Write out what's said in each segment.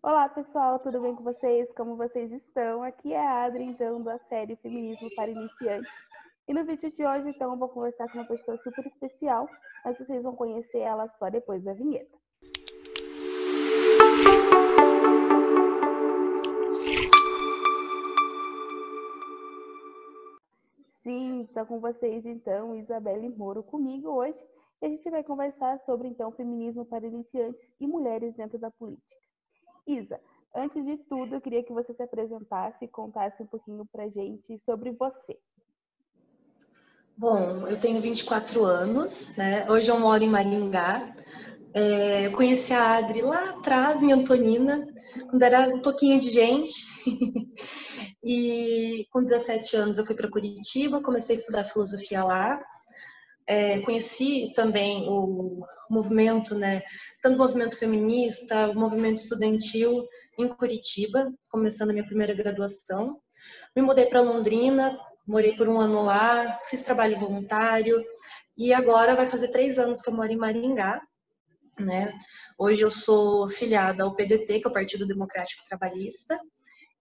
Olá pessoal, tudo bem com vocês? Como vocês estão? Aqui é a Adri, então, da série Feminismo para Iniciantes. E no vídeo de hoje, então, eu vou conversar com uma pessoa super especial, mas vocês vão conhecer ela só depois da vinheta. Sim, está com vocês, então, Isabelle Moro comigo hoje. E a gente vai conversar sobre, então, feminismo para iniciantes e mulheres dentro da política. Isa, antes de tudo, eu queria que você se apresentasse e contasse um pouquinho pra gente sobre você. Bom, eu tenho 24 anos, né? Hoje eu moro em Maringá. Eu conheci a Adri lá atrás, em Antonina, quando era um pouquinho de gente. E com 17 anos eu fui para Curitiba, comecei a estudar filosofia lá. Conheci também o movimento, né? Tanto o movimento feminista, o movimento estudantil em Curitiba, começando a minha primeira graduação. Me mudei para Londrina, morei por um ano lá, fiz trabalho voluntário e agora vai fazer 3 anos que eu moro em Maringá, né? Hoje eu sou filiada ao PDT, que é o Partido Democrático Trabalhista,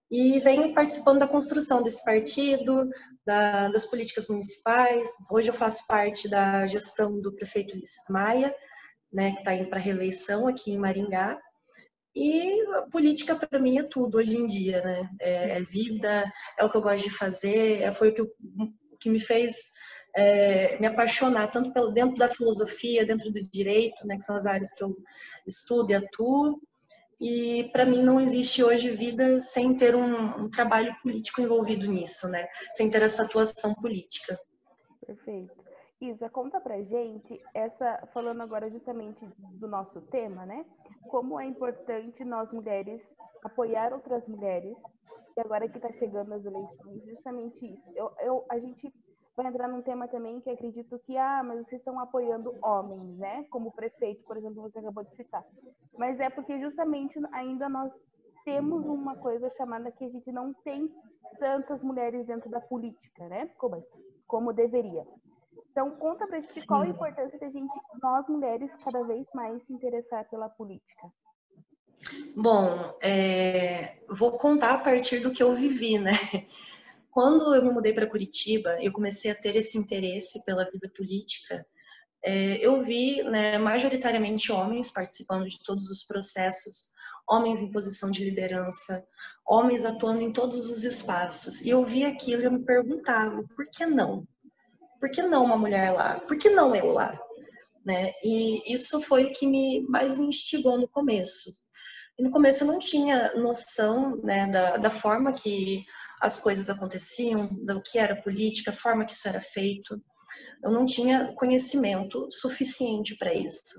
e venho participando da construção desse partido, das políticas municipais. Hoje eu faço parte da gestão do prefeito Ulisses Maia, né, que está indo para reeleição aqui em Maringá. E a política para mim é tudo hoje em dia, né? É vida, é o que eu gosto de fazer, foi o que me fez me apaixonar tanto dentro da filosofia, dentro do direito, né, que são as áreas que eu estudo e atuo. E para mim não existe hoje vida sem ter um trabalho político envolvido nisso, né? Sem ter essa atuação política. Perfeito. Isa, conta pra gente, falando agora justamente do nosso tema, né? Como é importante nós mulheres apoiar outras mulheres, e agora que tá chegando as eleições, justamente isso. A gente vai entrar num tema também que acredito que, mas vocês estão apoiando homens, né? Como o prefeito, por exemplo, você acabou de citar. Mas é porque justamente ainda nós temos uma coisa chamada que a gente não tem tantas mulheres dentro da política, né? Como deveria. Então, conta pra gente qual a importância da gente, nós mulheres, cada vez mais se interessar pela política. Bom, vou contar a partir do que eu vivi, né? Quando eu me mudei para Curitiba, eu comecei a ter esse interesse pela vida política. Eu vi, né, majoritariamente homens participando de todos os processos, homens em posição de liderança, homens atuando em todos os espaços. E eu vi aquilo e eu me perguntava, por que não? Por que não uma mulher lá? Por que não eu lá? Né? E isso foi o que mais me instigou no começo. E no começo eu não tinha noção, né, da forma que as coisas aconteciam, do que era política, a forma que isso era feito. Eu não tinha conhecimento suficiente para isso.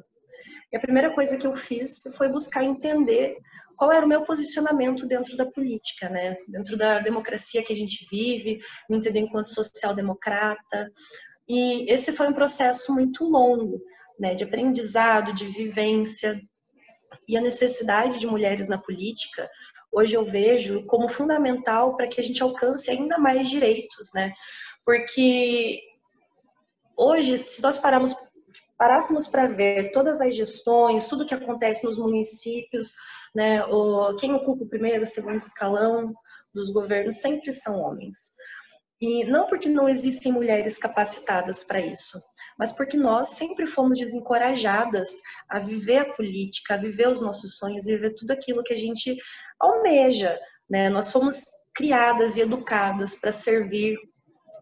E a primeira coisa que eu fiz foi buscar entender qual era o meu posicionamento dentro da política, né? Dentro da democracia que a gente vive, me entender enquanto social-democrata. E esse foi um processo muito longo, né, de aprendizado, de vivência. E a necessidade de mulheres na política, hoje eu vejo como fundamental para que a gente alcance ainda mais direitos, né? Porque hoje, se nós parássemos para ver todas as gestões, tudo que acontece nos municípios, né, quem ocupa o primeiro, o segundo escalão dos governos sempre são homens. E não porque não existem mulheres capacitadas para isso, mas porque nós sempre fomos desencorajadas a viver a política, a viver os nossos sonhos, a viver tudo aquilo que a gente almeja, né? Nós fomos criadas e educadas para servir,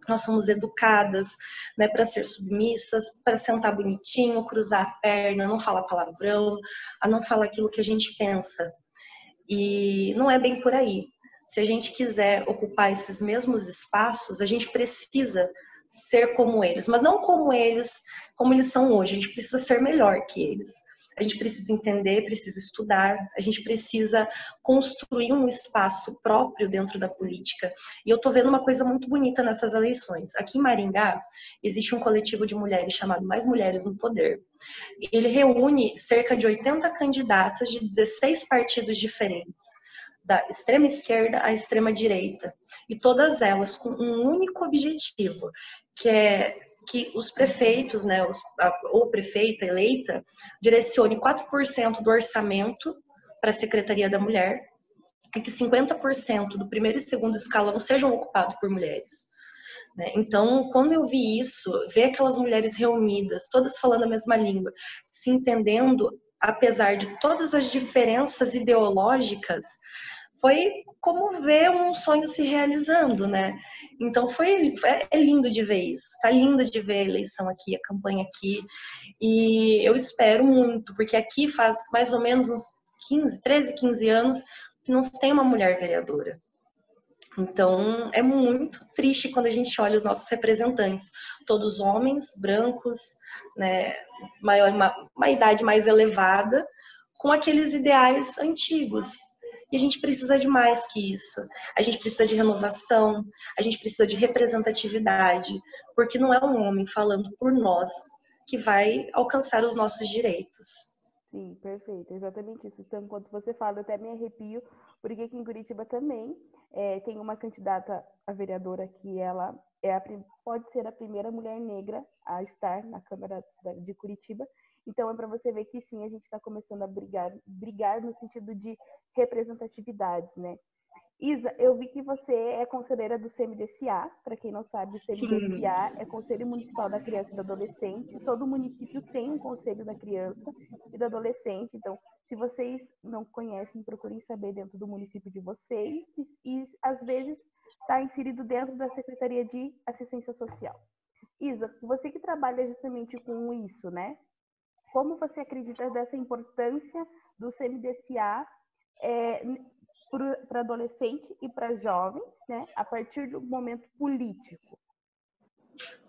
nós somos educadas, né, para ser submissas, para sentar bonitinho, cruzar a perna, não falar palavrão, a não falar aquilo que a gente pensa. E não é bem por aí. Se a gente quiser ocupar esses mesmos espaços, a gente precisa ser como eles, mas não como eles são hoje. A gente precisa ser melhor que eles. A gente precisa entender, precisa estudar, a gente precisa construir um espaço próprio dentro da política. E eu tô vendo uma coisa muito bonita nessas eleições. Aqui em Maringá, existe um coletivo de mulheres chamado Mais Mulheres no Poder. Ele reúne cerca de 80 candidatas de 16 partidos diferentes, da extrema esquerda à extrema direita, e todas elas com um único objetivo, que é que os prefeitos, ou prefeita eleita, direcione 4% do orçamento para a Secretaria da Mulher é que 50% do primeiro e segundo escalão sejam ocupados por mulheres. Né? Então, quando eu vi isso, ver aquelas mulheres reunidas, todas falando a mesma língua, se entendendo, apesar de todas as diferenças ideológicas, foi como ver um sonho se realizando, né? Então é lindo de ver isso, tá lindo de ver a eleição aqui, a campanha aqui, e eu espero muito, porque aqui faz mais ou menos uns 13, 15 anos que não se tem uma mulher vereadora. Então, é muito triste quando a gente olha os nossos representantes, todos homens, brancos, né, uma idade mais elevada, com aqueles ideais antigos. E a gente precisa de mais que isso. A gente precisa de renovação, a gente precisa de representatividade, porque não é um homem falando por nós que vai alcançar os nossos direitos. Sim, perfeito, exatamente isso. Então, enquanto você fala, eu até me arrepio, porque aqui em Curitiba também tem uma candidata a vereadora que ela pode ser a primeira mulher negra a estar na Câmara de Curitiba. Então, é para você ver que sim, a gente está começando a brigar no sentido de representatividade, né? Isa, eu vi que você é conselheira do CMDCA. Para quem não sabe, o CMDCA é Conselho Municipal da Criança e do Adolescente. Todo município tem um Conselho da Criança e do Adolescente. Então, se vocês não conhecem, procurem saber dentro do município de vocês e às vezes está inserido dentro da Secretaria de Assistência Social. Isa, você que trabalha justamente com isso, né? Como você acredita dessa importância do CMDCA para adolescente e para jovens, né, a partir do momento político?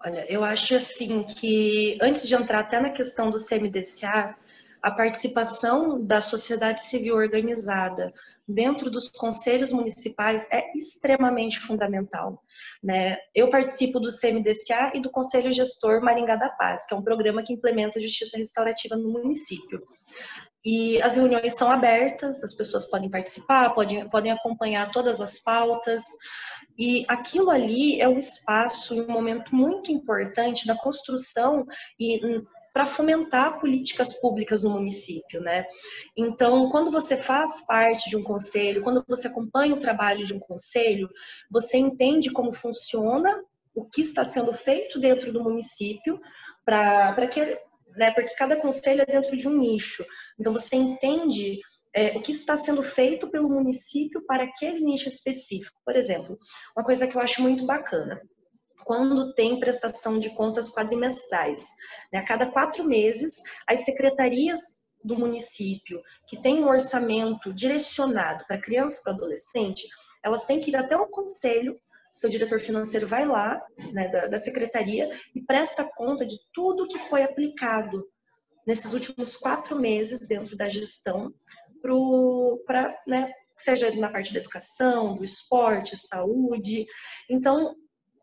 Olha, eu acho assim que, antes de entrar até na questão do CMDCA, a participação da sociedade civil organizada dentro dos conselhos municipais é extremamente fundamental, né? Eu participo do CMDCA e do Conselho Gestor Maringá da Paz, que é um programa que implementa a justiça restaurativa no município. E as reuniões são abertas, as pessoas podem participar, podem acompanhar todas as pautas. E aquilo ali é um espaço, um momento muito importante da construção e para fomentar políticas públicas no município, né? Então, quando você faz parte de um conselho, quando você acompanha o trabalho de um conselho, você entende como funciona, o que está sendo feito dentro do município, para que, né? Porque cada conselho é dentro de um nicho. Então, você entende o que está sendo feito pelo município para aquele nicho específico. Por exemplo, uma coisa que eu acho muito bacana, quando tem prestação de contas quadrimestrais, né? A cada 4 meses, as secretarias do município, que tem um orçamento direcionado para criança e para adolescente, elas têm que ir até o conselho, seu diretor financeiro vai lá, né, da secretaria, e presta conta de tudo que foi aplicado nesses últimos 4 meses dentro da gestão, para, né, seja na parte da educação, do esporte, saúde. Então,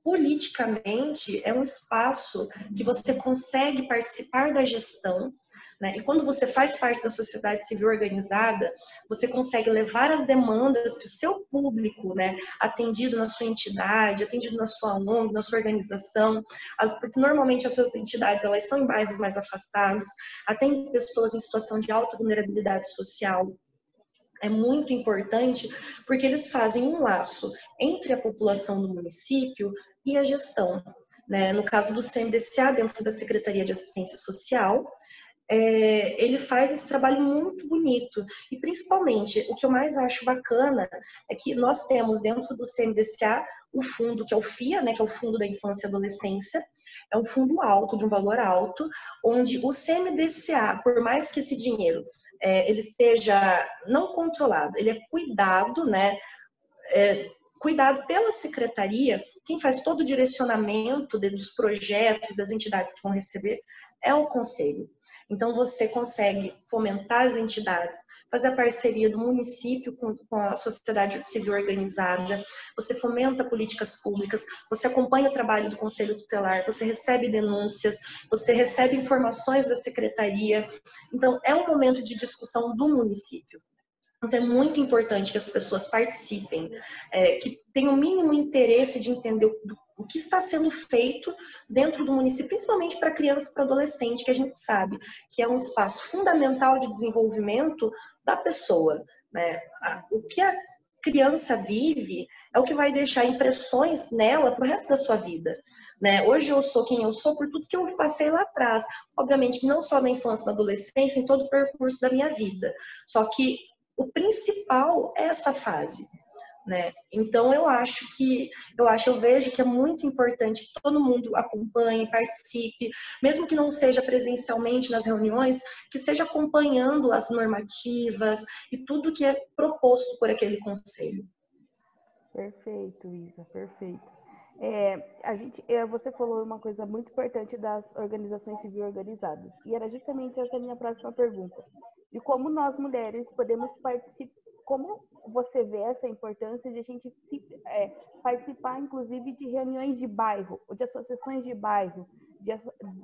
politicamente, é um espaço que você consegue participar da gestão, né? E quando você faz parte da sociedade civil organizada, você consegue levar as demandas que o seu público, né, atendido na sua entidade, atendido na sua ONG, na sua organização, porque normalmente essas entidades elas são em bairros mais afastados, atendem pessoas em situação de alta vulnerabilidade social. É muito importante porque eles fazem um laço entre a população do município e a gestão, né? No caso do CMDCA, dentro da Secretaria de Assistência Social, ele faz esse trabalho muito bonito. E, principalmente, o que eu mais acho bacana é que nós temos dentro do CMDCA o fundo, que é o FIA, né, que é o Fundo da Infância e Adolescência. É um fundo alto, de um valor alto, onde o CMDCA, por mais que esse dinheiro ele seja não controlado, ele é cuidado, né, cuidado pela secretaria. Quem faz todo o direcionamento dos projetos, das entidades que vão receber, é o conselho. Então, você consegue fomentar as entidades, fazer a parceria do município com a sociedade civil organizada, você fomenta políticas públicas, você acompanha o trabalho do Conselho Tutelar, você recebe denúncias, você recebe informações da secretaria. Então, é um momento de discussão do município. Então, é muito importante que as pessoas participem, que tenham o mínimo interesse de entender o que está sendo feito dentro do município, principalmente para criança e para adolescente, que a gente sabe que é um espaço fundamental de desenvolvimento da pessoa, né? O que a criança vive é o que vai deixar impressões nela para o resto da sua vida. Né? Hoje eu sou quem eu sou por tudo que eu passei lá atrás. Obviamente que não só na infância, na adolescência, em todo o percurso da minha vida. Só que o principal é essa fase. Né? Então eu vejo que é muito importante que todo mundo acompanhe, participe, mesmo que não seja presencialmente nas reuniões, que seja acompanhando as normativas e tudo que é proposto por aquele conselho. Perfeito, Isa, perfeito. Você falou uma coisa muito importante das organizações civis organizadas, e era justamente essa minha próxima pergunta, de como nós mulheres podemos participar, como você vê essa importância de a gente participar, inclusive, de reuniões de bairro, ou de associações de bairro,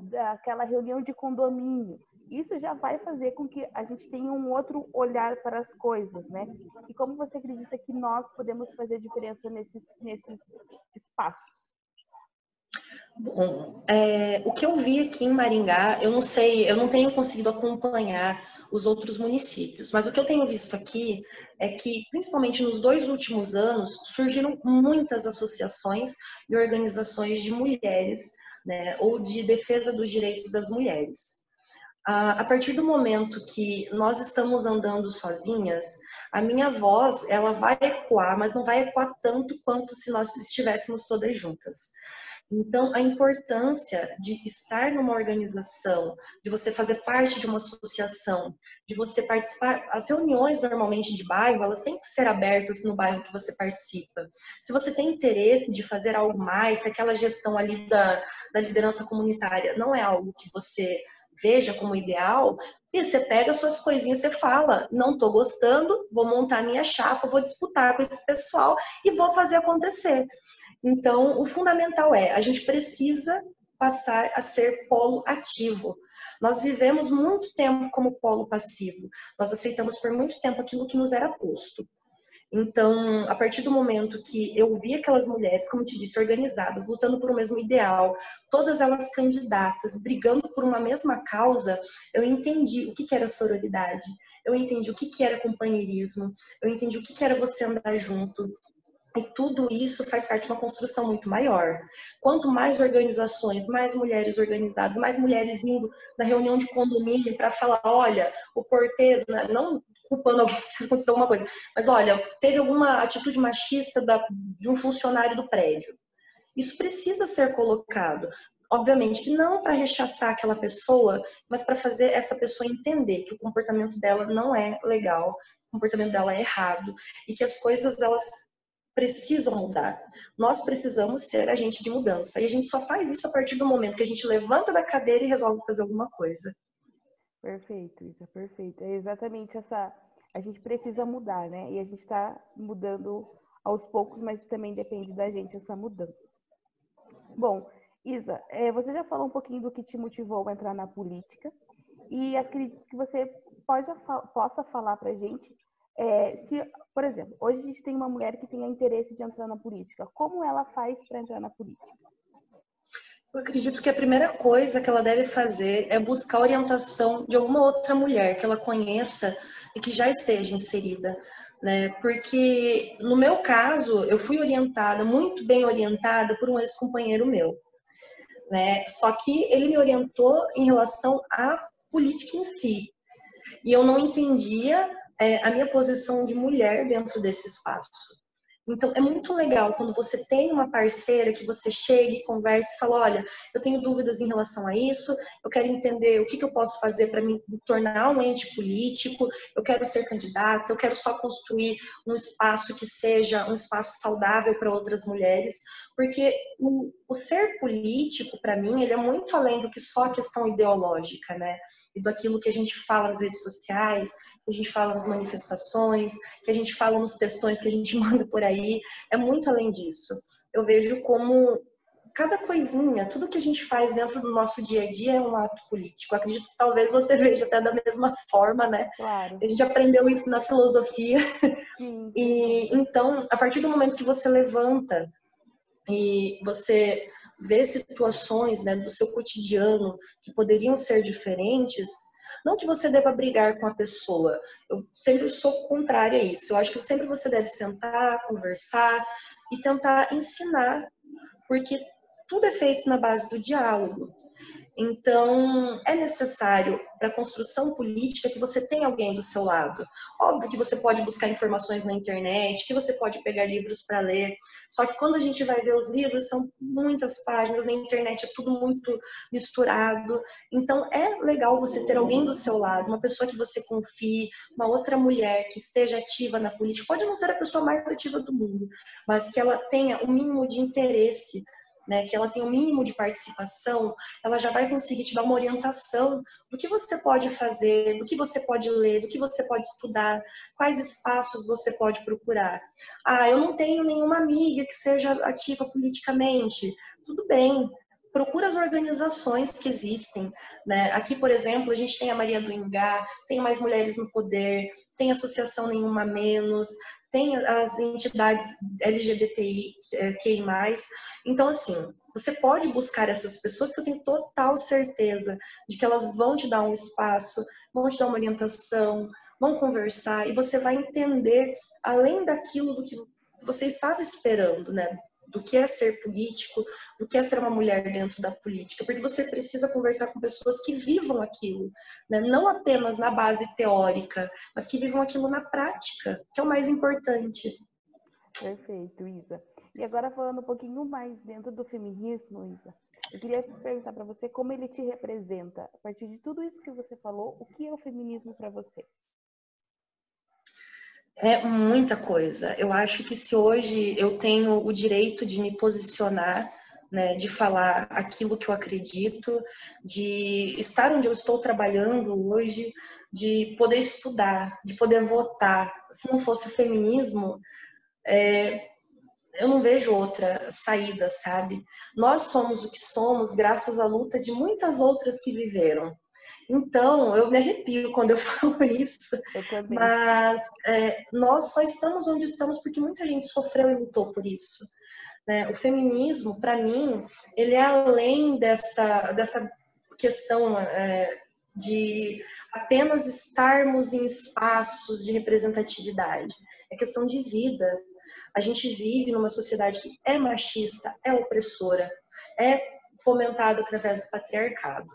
daquela reunião de condomínio. Isso já vai fazer com que a gente tenha um outro olhar para as coisas, né? E como você acredita que nós podemos fazer diferença nesses espaços? Bom, o que eu vi aqui em Maringá, eu não sei, eu não tenho conseguido acompanhar os outros municípios, mas o que eu tenho visto aqui é que, principalmente nos 2 últimos anos, surgiram muitas associações e organizações de mulheres, né, ou de defesa dos direitos das mulheres. A partir do momento que nós estamos andando sozinhas, a minha voz, ela vai ecoar, mas não vai ecoar tanto quanto se nós estivéssemos todas juntas. Então, a importância de estar numa organização, de você fazer parte de uma associação, de você participar, as reuniões normalmente de bairro, elas têm que ser abertas no bairro que você participa. Se você tem interesse de fazer algo mais, se aquela gestão ali da liderança comunitária não é algo que você veja como ideal, e você pega suas coisinhas, você fala, não estou gostando, vou montar minha chapa, vou disputar com esse pessoal e vou fazer acontecer. Então, o fundamental a gente precisa passar a ser polo ativo. Nós vivemos muito tempo como polo passivo. Nós aceitamos por muito tempo aquilo que nos era posto. Então, a partir do momento que eu vi aquelas mulheres, como te disse, organizadas, lutando por o mesmo ideal, todas elas candidatas, brigando por uma mesma causa, eu entendi o que era sororidade, eu entendi o que era companheirismo, eu entendi o que era você andar junto. E tudo isso faz parte de uma construção muito maior. Quanto mais organizações, mais mulheres organizadas, mais mulheres indo na reunião de condomínio para falar, olha, o porteiro, não culpando alguém que aconteceu alguma coisa, mas olha, teve alguma atitude machista de um funcionário do prédio. Isso precisa ser colocado. Obviamente que não para rechaçar aquela pessoa, mas para fazer essa pessoa entender que o comportamento dela não é legal, o comportamento dela é errado, e que as coisas, elas precisam mudar. Nós precisamos ser agente de mudança. E a gente só faz isso a partir do momento que a gente levanta da cadeira e resolve fazer alguma coisa. Perfeito, Isa, perfeito. É exatamente essa. A gente precisa mudar, né? E a gente está mudando aos poucos, mas também depende da gente essa mudança. Bom, Isa, você já falou um pouquinho do que te motivou a entrar na política e acredito que você possa falar para a gente se, por exemplo, hoje a gente tem uma mulher que tem interesse de entrar na política. Como ela faz para entrar na política? Eu acredito que a primeira coisa que ela deve fazer é buscar orientação de alguma outra mulher que ela conheça e que já esteja inserida, né? Porque no meu caso, eu fui orientada, muito bem orientada por um ex-companheiro meu, né? Só que ele me orientou em relação à política em si. E eu não entendia a minha posição de mulher dentro desse espaço. Então, é muito legal quando você tem uma parceira que você chega e conversa e fala, olha, eu tenho dúvidas em relação a isso, eu quero entender o que eu posso fazer para me tornar um ente político, eu quero ser candidata, eu quero só construir um espaço que seja um espaço saudável para outras mulheres, porque o ser político, para mim, ele é muito além do que só a questão ideológica, né? E daquilo que a gente fala nas redes sociais, que a gente fala nas manifestações, que a gente fala nos textões que a gente manda por aí, é muito além disso. Eu vejo como cada coisinha, tudo que a gente faz dentro do nosso dia a dia é um ato político. Eu acredito que talvez você veja até da mesma forma, né? Claro. A gente aprendeu isso na filosofia. Sim. E então, a partir do momento que você levanta e você vê situações, né, do seu cotidiano que poderiam ser diferentes, não que você deva brigar com a pessoa. Eu sempre sou contrária a isso. Eu acho que sempre você deve sentar, conversar e tentar ensinar, porque tudo é feito na base do diálogo. Então, é necessário para a construção política que você tenha alguém do seu lado. Óbvio que você pode buscar informações na internet, que você pode pegar livros para ler, só que quando a gente vai ver os livros, são muitas páginas, na internet é tudo muito misturado. Então, é legal você ter alguém do seu lado, uma pessoa que você confie, uma outra mulher que esteja ativa na política. Pode não ser a pessoa mais ativa do mundo, mas que ela tenha o um mínimo de interesse, né, que ela tenha um mínimo de participação, ela já vai conseguir te dar uma orientação do que você pode fazer, do que você pode ler, do que você pode estudar, quais espaços você pode procurar. Ah, eu não tenho nenhuma amiga que seja ativa politicamente. Tudo bem, procura as organizações que existem, né? Aqui, por exemplo, a gente tem a Maria do Ingá, tem Mais Mulheres no Poder, tem a Associação Nenhuma Menos, tem as entidades LGBTI, QI+. Então, assim, você pode buscar essas pessoas que eu tenho total certeza de que elas vão te dar um espaço, vão te dar uma orientação, vão conversar e você vai entender além daquilo do que você estava esperando, né? Do que é ser político, do que é ser uma mulher dentro da política, porque você precisa conversar com pessoas que vivam aquilo, né? Não apenas na base teórica, mas que vivam aquilo na prática, que é o mais importante. Perfeito, Isa. E agora falando um pouquinho mais dentro do feminismo, Isa, eu queria perguntar para você como ele te representa. A partir de tudo isso que você falou, o que é o feminismo para você? É muita coisa. Eu acho que se hoje eu tenho o direito de me posicionar, né, de falar aquilo que eu acredito, de estar onde eu estou trabalhando hoje, de poder estudar, de poder votar. Se não fosse o feminismo, eu não vejo outra saída, sabe? Nós somos o que somos graças à luta de muitas outras que viveram. Então, eu me arrepio quando eu falo isso, Eu também. mas nós só estamos onde estamos porque muita gente sofreu e lutou por isso, né? O feminismo, para mim, ele é além dessa questão de apenas estarmos em espaços de representatividade. É questão de vida. A gente vive numa sociedade que é machista, é opressora, é fomentada através do patriarcado.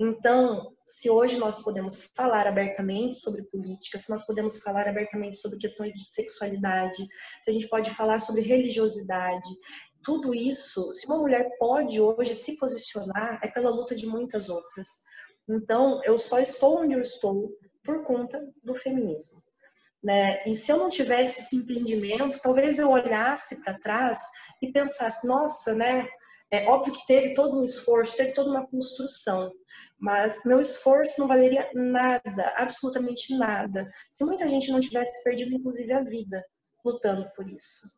Então, se hoje nós podemos falar abertamente sobre política, se nós podemos falar abertamente sobre questões de sexualidade, se a gente pode falar sobre religiosidade, tudo isso, se uma mulher pode hoje se posicionar, é pela luta de muitas outras. Então, eu só estou onde eu estou por conta do feminismo, né? E se eu não tivesse esse entendimento, talvez eu olhasse para trás e pensasse, nossa, né? É óbvio que teve todo um esforço, teve toda uma construção, mas meu esforço não valeria nada, absolutamente nada, se muita gente não tivesse perdido, inclusive, a vida lutando por isso.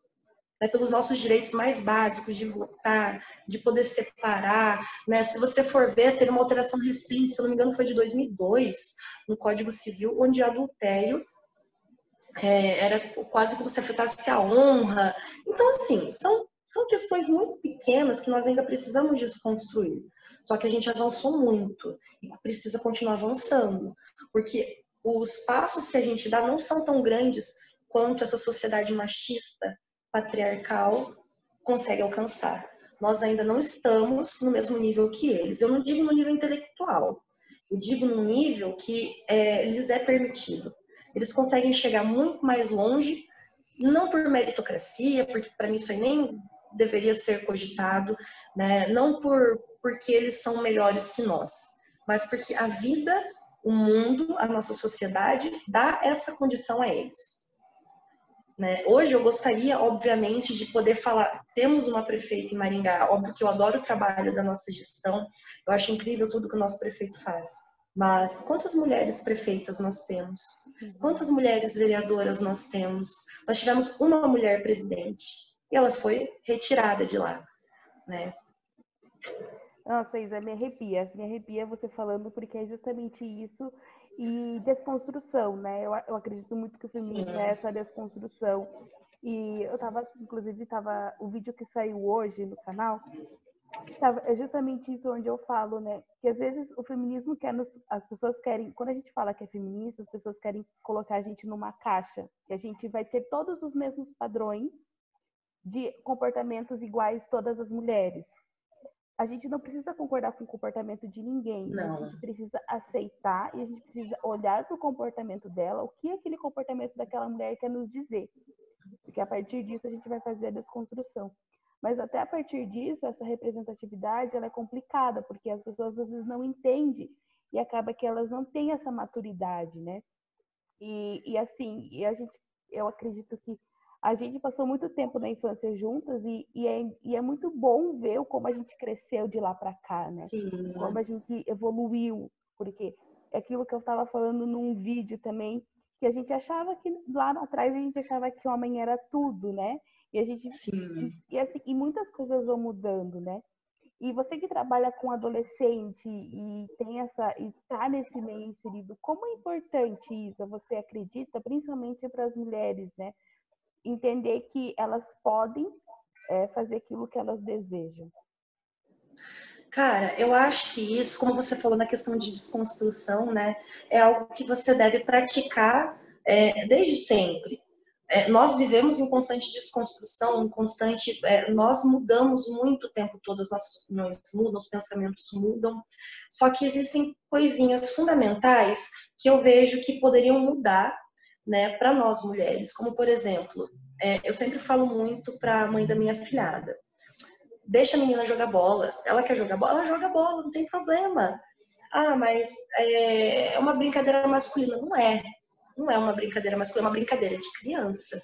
Né, pelos nossos direitos mais básicos de votar, de poder separar, né? Se você for ver, teve uma alteração recente, se eu não me engano foi de 2002, no Código Civil, onde adultério era quase como se afetasse a honra. Então, assim, são questões muito pequenas que nós ainda precisamos desconstruir. Só que a gente avançou muito e precisa continuar avançando, porque os passos que a gente dá não são tão grandes quanto essa sociedade machista, patriarcal, consegue alcançar. Nós ainda não estamos no mesmo nível que eles. Eu não digo no nível intelectual, eu digo no nível que lhes é permitido. Eles conseguem chegar muito mais longe, não por meritocracia, porque para mim isso aí nem deveria ser cogitado, né? Não porque eles são melhores que nós, mas porque a vida, o mundo, a nossa sociedade dá essa condição a eles. Né? Hoje eu gostaria, obviamente, de poder falar, temos uma prefeita em Maringá, óbvio que eu adoro o trabalho da nossa gestão, eu acho incrível tudo que o nosso prefeito faz, mas quantas mulheres prefeitas nós temos? Quantas mulheres vereadoras nós temos? Nós tivemos uma mulher presidente e ela foi retirada de lá, né? Nossa, Isa, me arrepia você falando, porque é justamente isso e desconstrução, né? Eu acredito muito que o feminismo é essa desconstrução E eu tava, inclusive, o vídeo que saiu hoje no canal, é justamente isso onde eu falo, né? Que às vezes o feminismo as pessoas querem, quando a gente fala que é feminista, as pessoas querem colocar a gente numa caixa, que a gente vai ter todos os mesmos padrões de comportamentos iguais todas as mulheres. A gente não precisa concordar com o comportamento de ninguém, mas a gente precisa aceitar e a gente precisa olhar para o comportamento dela, o que aquele comportamento daquela mulher quer nos dizer. Porque a partir disso a gente vai fazer a desconstrução. Mas até a partir disso, essa representatividade ela é complicada, porque as pessoas às vezes não entendem e acaba que elas não têm essa maturidade, né? E assim, eu acredito que a gente passou muito tempo na infância juntas e é muito bom ver como a gente cresceu de lá para cá, né? Sim. Como a gente evoluiu, porque é aquilo que eu estava falando num vídeo também, que a gente achava que lá atrás a gente achava que homem era tudo, né? E a gente assim, e muitas coisas vão mudando, né? E você que trabalha com adolescente e tem e tá nesse meio inserido, como é importante isso? Você acredita, principalmente para as mulheres, né? Entender que elas podem fazer aquilo que elas desejam. Cara, eu acho que isso, como você falou na questão de desconstrução, né, é algo que você deve praticar desde sempre. Nós vivemos em constante desconstrução, nós mudamos muito o tempo todo, as nossas opiniões mudam, os pensamentos mudam, só que existem coisinhas fundamentais que eu vejo que poderiam mudar, né, para nós mulheres, como por exemplo, eu sempre falo muito para a mãe da minha filhada, deixa a menina jogar bola, ela quer jogar bola, ela joga bola, não tem problema. Ah, mas é uma brincadeira masculina. Não é uma brincadeira masculina, é uma brincadeira de criança.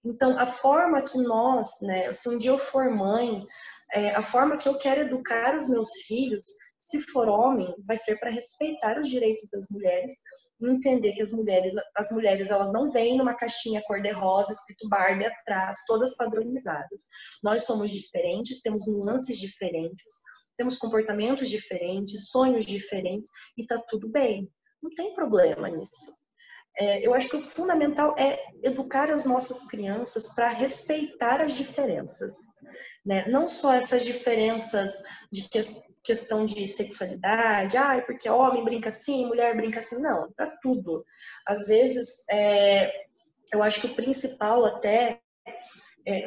Então, a forma que nós, né, se um dia eu for mãe, a forma que eu quero educar os meus filhos, se for homem, vai ser para respeitar os direitos das mulheres e entender que as mulheres elas não vêm numa caixinha cor-de-rosa, escrito Barbie atrás, todas padronizadas. Nós somos diferentes, temos nuances diferentes, temos comportamentos diferentes, sonhos diferentes e tá tudo bem. Não tem problema nisso. Eu acho que o fundamental é educar as nossas crianças para respeitar as diferenças, né? Não só essas diferenças de questão de sexualidade, porque homem brinca assim, mulher brinca assim, não, para tudo. Às vezes, eu acho que o principal até,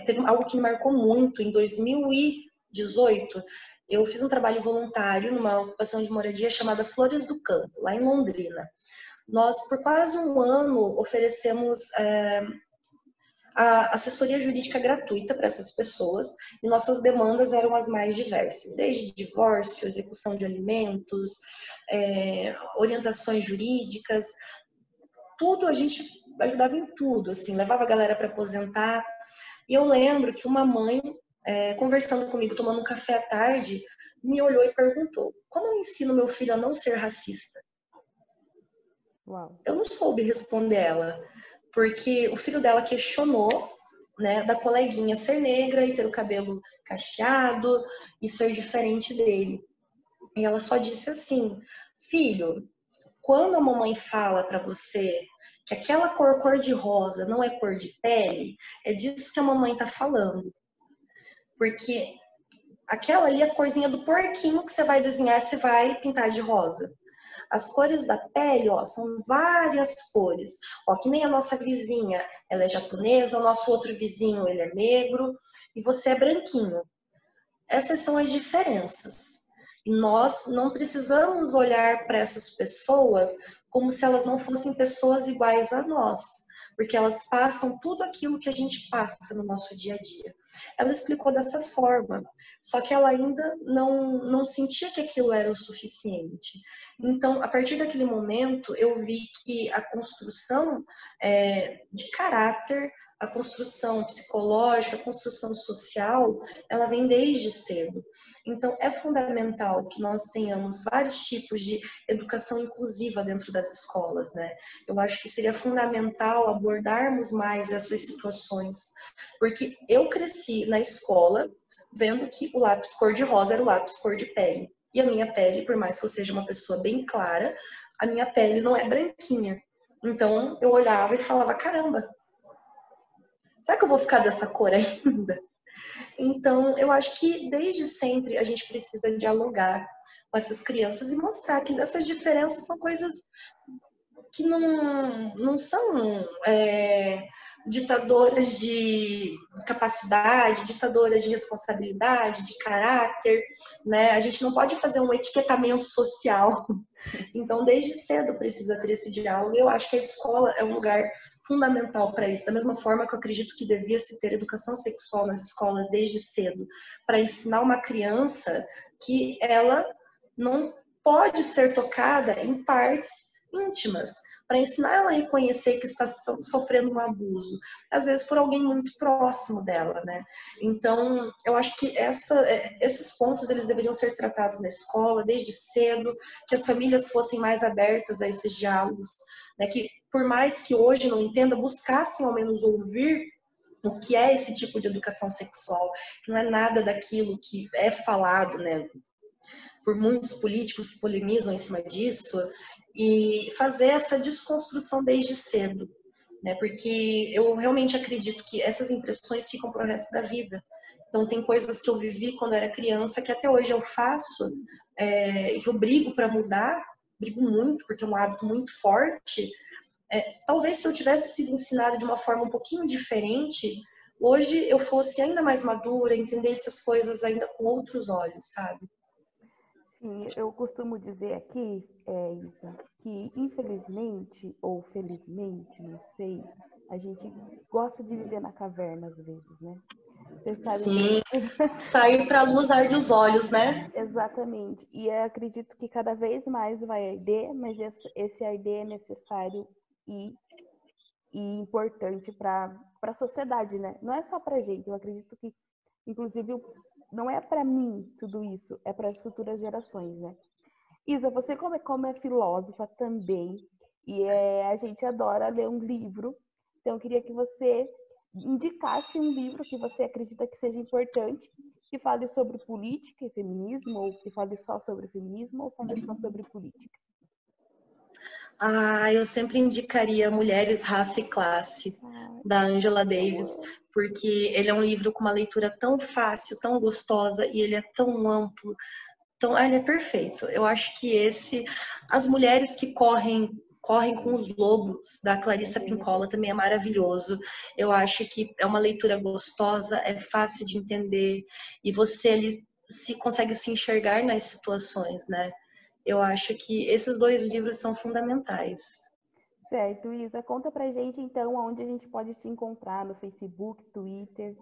teve algo que me marcou muito, em 2018, eu fiz um trabalho voluntário numa ocupação de moradia chamada Flores do Campo, lá em Londrina. Nós, por quase um ano, oferecemos a assessoria jurídica gratuita para essas pessoas e nossas demandas eram as mais diversas, desde divórcio, execução de alimentos, orientações jurídicas, tudo, a gente ajudava em tudo, assim, levava a galera para aposentar. E eu lembro que uma mãe, conversando comigo, tomando um café à tarde, me olhou e perguntou: como eu ensino meu filho a não ser racista? Uau. Eu não soube responder ela, porque o filho dela questionou, né, da coleguinha ser negra e ter o cabelo cacheado e ser diferente dele. E ela só disse assim: filho, quando a mamãe fala para você que aquela cor de rosa não é cor de pele, é disso que a mamãe tá falando. Porque aquela ali é a corzinha do porquinho que você vai desenhar, você vai pintar de rosa. As cores da pele, ó, são várias cores. Ó, que nem a nossa vizinha, ela é japonesa, o nosso outro vizinho, ele é negro, e você é branquinho. Essas são as diferenças. E nós não precisamos olhar para essas pessoas como se elas não fossem pessoas iguais a nós, porque elas passam tudo aquilo que a gente passa no nosso dia a dia. Ela explicou dessa forma, só que ela ainda não sentia que aquilo era o suficiente. Então, a partir daquele momento, eu vi que a construção de caráter, a construção psicológica, a construção social, ela vem desde cedo. Então, é fundamental que nós tenhamos vários tipos de educação inclusiva dentro das escolas, né? Eu acho que seria fundamental abordarmos mais essas situações, porque eu cresci na escola vendo que o lápis cor-de-rosa era o lápis cor de pele. E a minha pele, por mais que eu seja uma pessoa bem clara, a minha pele não é branquinha. Então, eu olhava e falava, caramba, será que eu vou ficar dessa cor ainda? Então, eu acho que desde sempre a gente precisa dialogar com essas crianças e mostrar que essas diferenças são coisas que não são ditadoras de capacidade, ditadoras de responsabilidade, de caráter, né? A gente não pode fazer um etiquetamento social. Então, desde cedo precisa ter esse diálogo. Eu acho que a escola é um lugar fundamental para isso. Da mesma forma que eu acredito que devia se ter educação sexual nas escolas desde cedo, para ensinar uma criança que ela não pode ser tocada em partes íntimas, para ensinar ela a reconhecer que está sofrendo um abuso, às vezes por alguém muito próximo dela, né? Então, eu acho que esses pontos eles deveriam ser tratados na escola desde cedo, que as famílias fossem mais abertas a esses diálogos, né? Que por mais que hoje não entenda, buscassem ao menos ouvir o que é esse tipo de educação sexual, que não é nada daquilo que é falado, né, por muitos políticos que polemizam em cima disso, e fazer essa desconstrução desde cedo, né? Porque eu realmente acredito que essas impressões ficam para o resto da vida. Então, tem coisas que eu vivi quando eu era criança que até hoje eu faço, que eu brigo para mudar, brigo muito, porque é um hábito muito forte. Talvez se eu tivesse sido ensinada de uma forma um pouquinho diferente, hoje eu fosse ainda mais madura, entendesse as coisas ainda com outros olhos, sabe? Sim, eu costumo dizer aqui, Isa, que infelizmente ou felizmente, não sei, a gente gosta de viver na caverna às vezes, né? Você sabe bem. Sim, sair para a luz arde os olhos, né? Exatamente. E eu acredito que cada vez mais vai arder, mas esse arder é necessário e, e importante para a sociedade, né? Não é só para gente. Eu acredito que, inclusive, não é para mim tudo isso, é para as futuras gerações, né? Isa, você como é filósofa também, e a gente adora ler um livro, então eu queria que você indicasse um livro que você acredita que seja importante, que fale sobre política e feminismo, ou que fale só sobre feminismo, ou fale só sobre política. Eu sempre indicaria Mulheres, Raça e Classe, da Angela Davis, porque ele é um livro com uma leitura tão fácil, tão gostosa, e ele é tão amplo, ele é perfeito. Eu acho que As Mulheres que Correm com os Lobos, da Clarissa Pincola, também é maravilhoso. Eu acho que é uma leitura gostosa, é fácil de entender, e você ali consegue se enxergar nas situações, né? Eu acho que esses dois livros são fundamentais. Certo, Isa, conta pra gente então onde a gente pode te encontrar no Facebook, Twitter.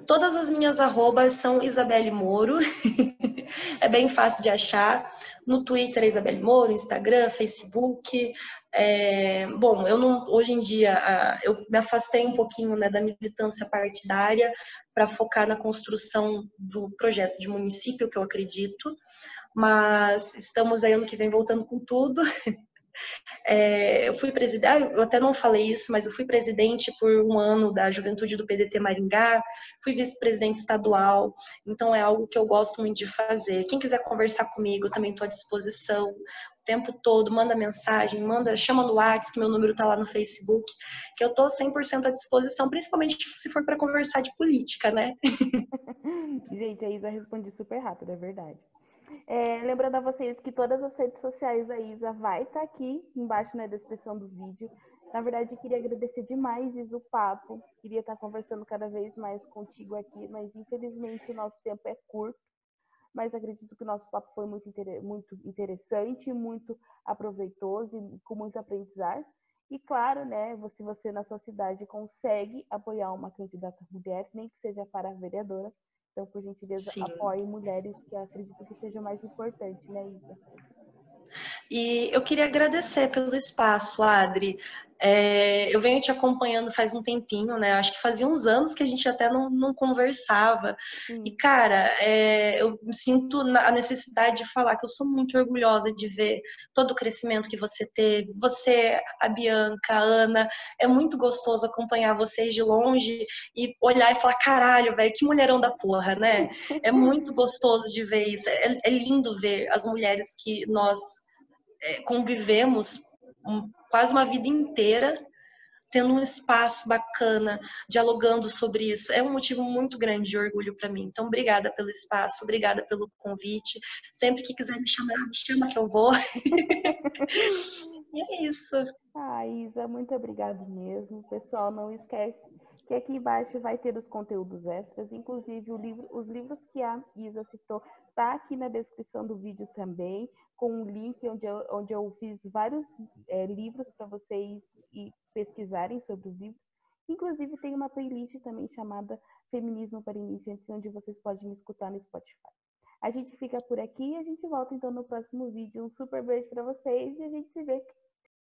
Todas as minhas arrobas são Isabelle Moro. É bem fácil de achar. No Twitter é Isabelle Moro, Instagram, Facebook. Bom, hoje em dia eu me afastei um pouquinho, né, da militância partidária para focar na construção do projeto de município que eu acredito. Mas estamos aí ano que vem voltando com tudo. Eu fui presidente, eu até não falei isso, mas eu fui presidente por um ano da Juventude do PDT Maringá, fui vice-presidente estadual, então é algo que eu gosto muito de fazer. Quem quiser conversar comigo, eu também estou à disposição o tempo todo, manda mensagem, chama no WhatsApp, que meu número está lá no Facebook, que eu estou 100% à disposição, principalmente se for para conversar de política, né? Gente, a Isa responde super rápido, é verdade. Lembrando a vocês que todas as redes sociais da Isa vai estar aqui embaixo na descrição do vídeo. Na verdade, queria agradecer demais, Isa, o papo. Queria estar conversando cada vez mais contigo aqui, mas infelizmente o nosso tempo é curto. Mas acredito que o nosso papo foi muito interessante, muito aproveitoso e com muito aprendizado. E claro, né, se você na sua cidade consegue apoiar uma candidata mulher, nem que seja para a vereadora, então, por gentileza, Sim. apoie mulheres, que eu acredito que seja o mais importante, né, Isa? E eu queria agradecer pelo espaço, Adri. Eu venho te acompanhando faz um tempinho, né? Acho que fazia uns anos que a gente até não conversava. Sim. E, cara, eu sinto a necessidade de falar que eu sou muito orgulhosa de ver todo o crescimento que você teve. Você, a Bianca, a Ana, é muito gostoso acompanhar vocês de longe e olhar e falar, caralho, velho, que mulherão da porra, né? É muito gostoso de ver isso. É lindo ver as mulheres que nós convivemos quase uma vida inteira, tendo um espaço bacana, dialogando sobre isso. É um motivo muito grande de orgulho para mim. Então, obrigada pelo espaço, obrigada pelo convite. Sempre que quiser me chamar, me chama que eu vou. E é isso. Ah, Isa, muito obrigado mesmo. Pessoal, não esquece que aqui embaixo vai ter os conteúdos extras, inclusive os livros que a Isa citou, tá aqui na descrição do vídeo também, com um link onde eu fiz vários livros para vocês pesquisarem sobre os livros. Inclusive tem uma playlist também chamada Feminismo para Iniciantes, onde vocês podem me escutar no Spotify. A gente fica por aqui e a gente volta então no próximo vídeo. Um super beijo para vocês e a gente se vê